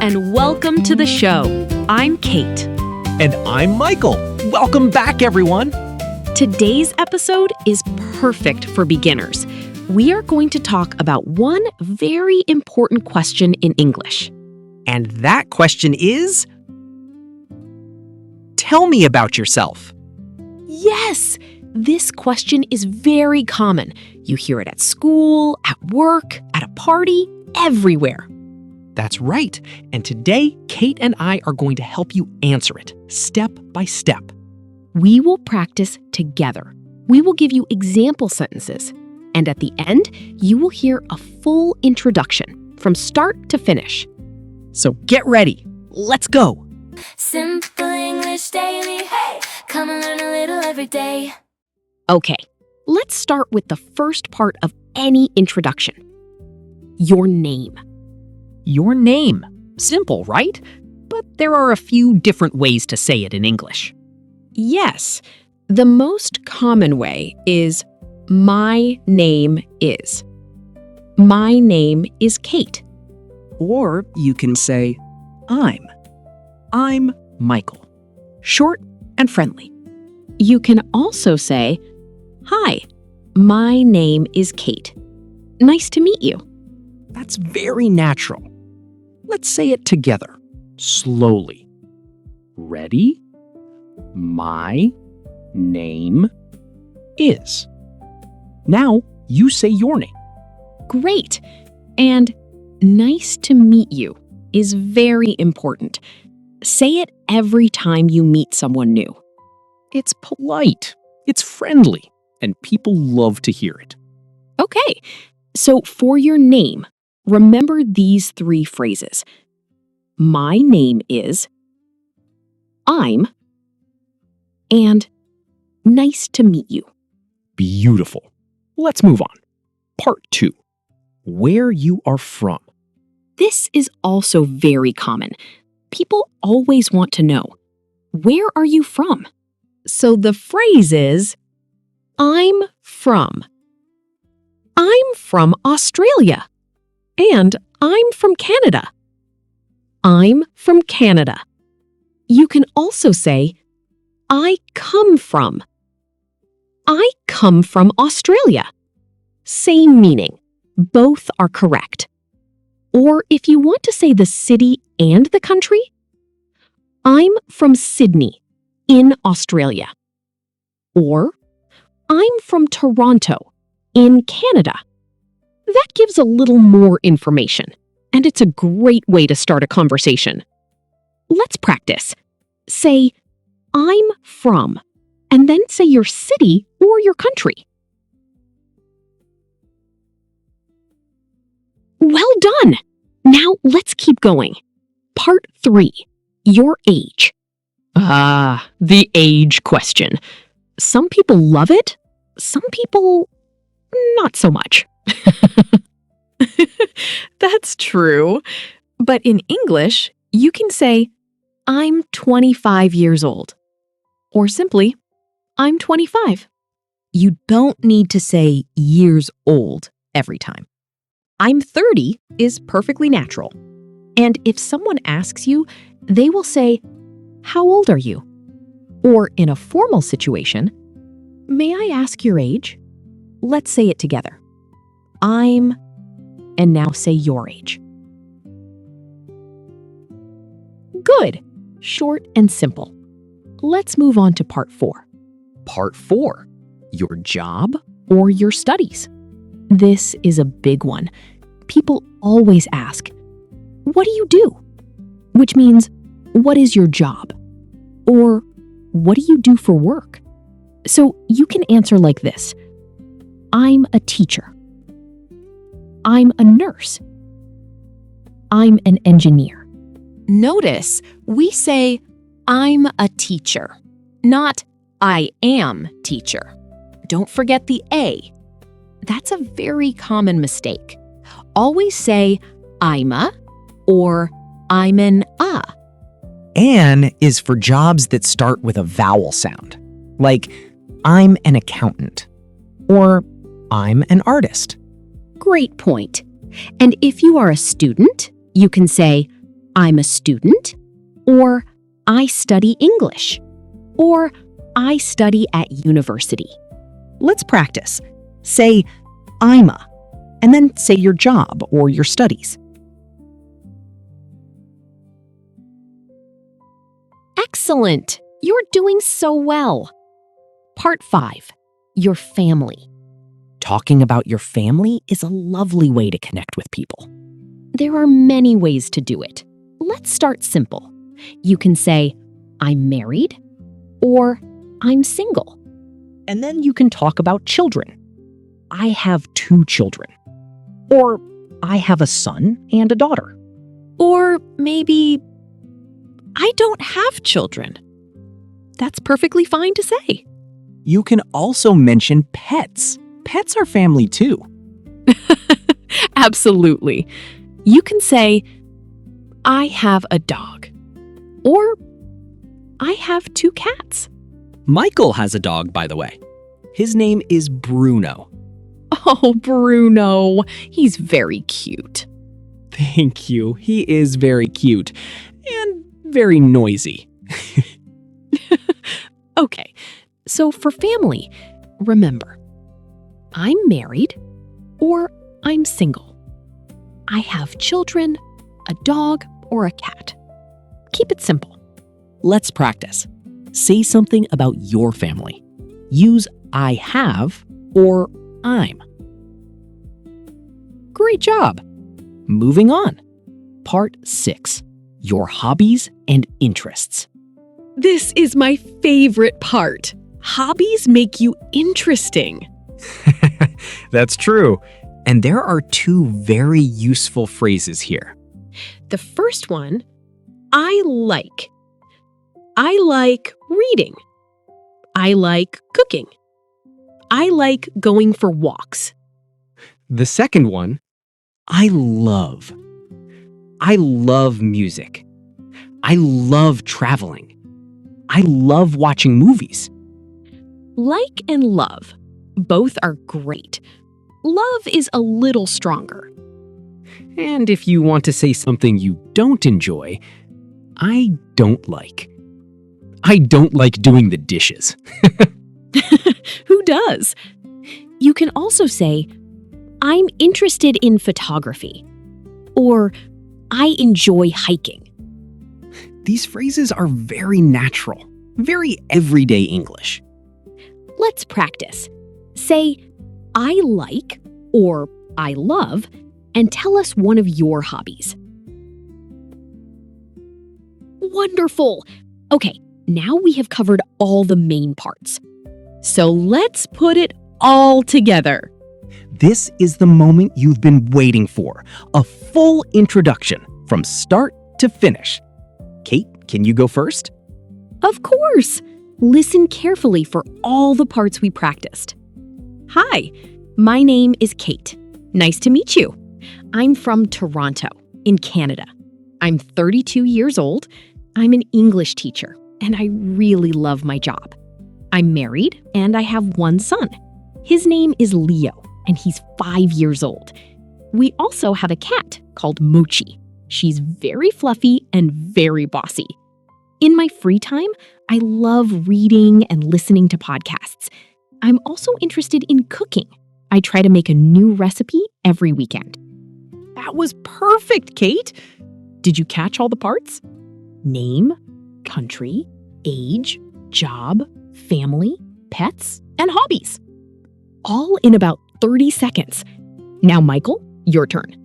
and welcome to the show. I'm Kate. And I'm Michael. Welcome back, everyone. Today's episode is perfect for beginners. We are going to talk about one very important question in English. And that question is, tell me about yourself. Yes, this question is very common. You hear it at school, at work, at a party, everywhere. That's right. And today, Kate and I are going to help you answer it, step by step. We will practice together. We will give you example sentences. And at the end, you will hear a full introduction from start to finish. So get ready. Let's go. Simple English daily. Hey, come and learn a little every day. Okay, let's start with the first part of any introduction. Your name. Your name. Simple, right? But there are a few different ways to say it in English. Yes, the most common way is my name is. My name is Kate. Or you can say, I'm Michael. Short and friendly. You can also say, hi, my name is Kate. Nice to meet you. That's very natural. Let's say it together, slowly. Ready? My name is. Now you say your name. Great. And nice to meet you is very important. Say it every time you meet someone new. It's polite, it's friendly, and people love to hear it. Okay, so for your name, remember these three phrases. My name is, I'm, and nice to meet you. Beautiful. Let's move on. Part 2. Where you are from. This is also very common. People always want to know, where are you from? So the phrase is, I'm from. I'm from Australia. And I'm from Canada. I'm from Canada. You can also say, I come from. I come from Australia. Same meaning. Both are correct. Or if you want to say the city and the country, I'm from Sydney, in Australia. Or, I'm from Toronto, in Canada. That gives a little more information, and it's a great way to start a conversation. Let's practice. Say, I'm from, and then say your city or your country. Well done! Now let's keep going. Part 3. Your age. The age question. Some people love it, some people not so much. That's true. But in English, you can say, I'm 25 years old. Or simply, I'm 25. You don't need to say years old every time. I'm 30 is perfectly natural. And if someone asks you, they will say, how old are you? Or in a formal situation, may I ask your age? Let's say it together. I'm, and now say your age. Good. Short and simple. Let's move on to part 4. Part 4. Your job or your studies. This is a big one. People always ask, what do you do? Which means, what is your job? Or, what do you do for work? So you can answer like this. I'm a teacher. I'm a nurse. I'm an engineer. Notice we say, I'm a teacher, not I am teacher. Don't forget the A. That's a very common mistake. Always say, I'm a, or I'm an a. An is for jobs that start with a vowel sound, like I'm an accountant, or I'm an artist. Great point. And if you are a student, you can say, I'm a student, or I study English, or I study at university. Let's practice. Say, I'm a, and then say your job or your studies. Excellent! You're doing so well. Part 5. Your family. Talking about your family is a lovely way to connect with people. There are many ways to do it. Let's start simple. You can say, I'm married, or I'm single. And then you can talk about children. I have 2 children. Or I have a son and a daughter. Or maybe, I don't have children. That's perfectly fine to say. You can also mention pets. Pets are family too. Absolutely. You can say, I have a dog. Or, I have 2 cats. Michael has a dog, by the way. His name is Bruno. Oh, Bruno. He's very cute. Thank you. He is very cute and very noisy. Okay, so for family, remember, I'm married or I'm single. I have children, a dog, or a cat. Keep it simple. Let's practice. Say something about your family. Use I have or I'm. Great job. Moving on. Part 6. Your hobbies and interests. This is my favorite part. Hobbies make you interesting. That's true. And there are 2 very useful phrases here. The first one, I like. I like reading. I like cooking. I like going for walks. The second one, I love. I love music. I love traveling. I love watching movies. Like and love, both are great. Love is a little stronger. And if you want to say something you don't enjoy, I don't like. I don't like doing the dishes. Who does? You can also say, I'm interested in photography, or I enjoy hiking. These phrases are very natural, very everyday English. Let's practice. Say, I like or I love, and tell us one of your hobbies. Wonderful! Okay, now we have covered all the main parts. So let's put it all together. This is the moment you've been waiting for, a full introduction from start to finish. Kate, can you go first? Of course! Listen carefully for all the parts we practiced. Hi, my name is Kate. Nice to meet you. I'm from Toronto, in Canada. I'm 32 years old. I'm an English teacher, and I really love my job. I'm married, and I have 1 son. His name is Leo, and he's 5 years old. We also have a cat called Mochi. She's very fluffy and very bossy. In my free time, I love reading and listening to podcasts. I'm also interested in cooking. I try to make a new recipe every weekend. That was perfect, Kate! Did you catch all the parts? Name, country, age, job, family, pets, and hobbies. All in about 30 seconds. Now, Michael, your turn.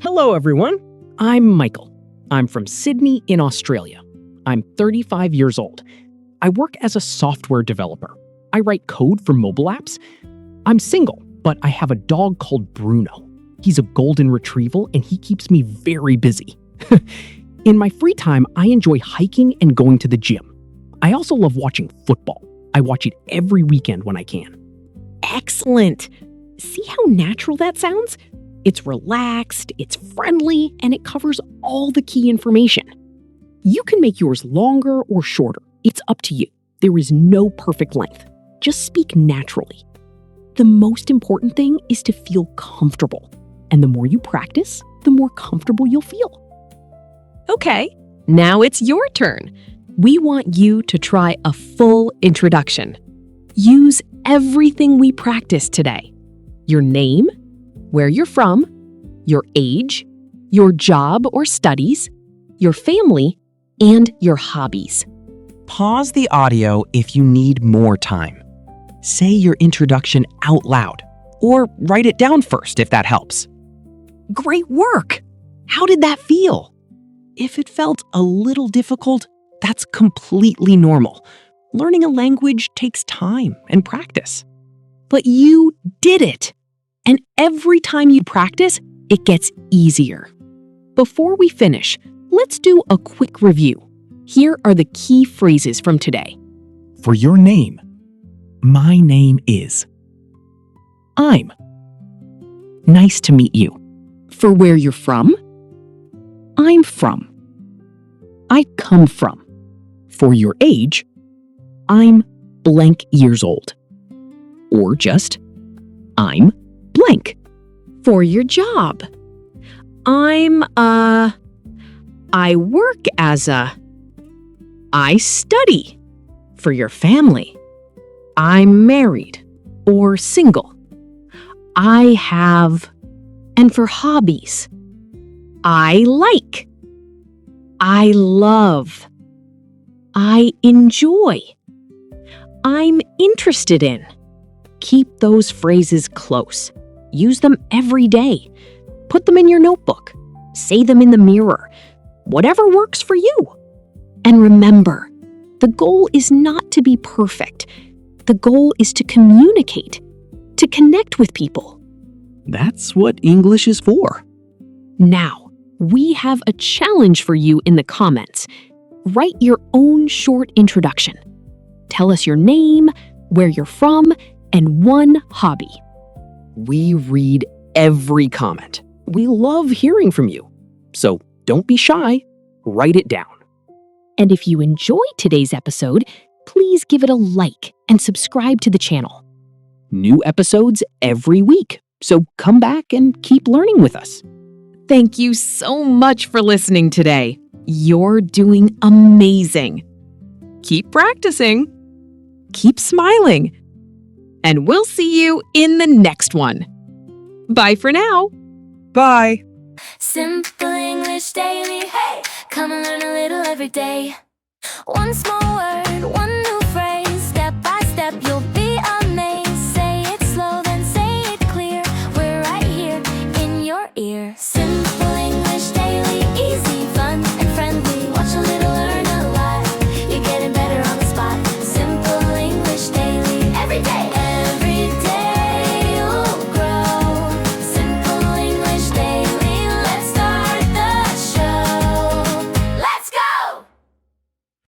Hello, everyone. I'm Michael. I'm from Sydney in Australia. I'm 35 years old. I work as a software developer. I write code for mobile apps. I'm single, but I have a dog called Bruno. He's a golden retrieval, and he keeps me very busy. In my free time, I enjoy hiking and going to the gym. I also love watching football. I watch it every weekend when I can. Excellent! See how natural that sounds? It's relaxed, it's friendly, and it covers all the key information. You can make yours longer or shorter. It's up to you. There is no perfect length. Just speak naturally. The most important thing is to feel comfortable. And the more you practice, the more comfortable you'll feel. Okay, now it's your turn. We want you to try a full introduction. Use everything we practiced today. Your name, where you're from, your age, your job or studies, your family, and your hobbies. Pause the audio if you need more time. Say your introduction out loud, or write it down first if that helps. Great work! How did that feel? If it felt a little difficult, that's completely normal. Learning a language takes time and practice. But you did it! And every time you practice, it gets easier. Before we finish, let's do a quick review. Here are the key phrases from today. For your name, my name is. I'm. Nice to meet you. For where you're from, I'm from. I come from. For your age, I'm blank years old. or just I'm blank. For your job, I work as a. I study. For your family, I'm married or single. I have. And for hobbies, I like. I love. I enjoy. I'm interested in. Keep those phrases close. Use them every day. Put them in your notebook. Say them in the mirror. Whatever works for you. And remember, the goal is not to be perfect. The goal is to communicate, to connect with people. That's what English is for. Now, we have a challenge for you in the comments. Write your own short introduction. Tell us your name, where you're from, and one hobby. We read every comment. We love hearing from you. So don't be shy. Write it down. And if you enjoyed today's episode, please give it a like and subscribe to the channel. New episodes every week. So come back and keep learning with us. Thank you so much for listening today. You're doing amazing. Keep practicing. Keep smiling. And we'll see you in the next one. Bye for now. Bye! Simple English daily. Hey, come and learn a little every day. One small word, one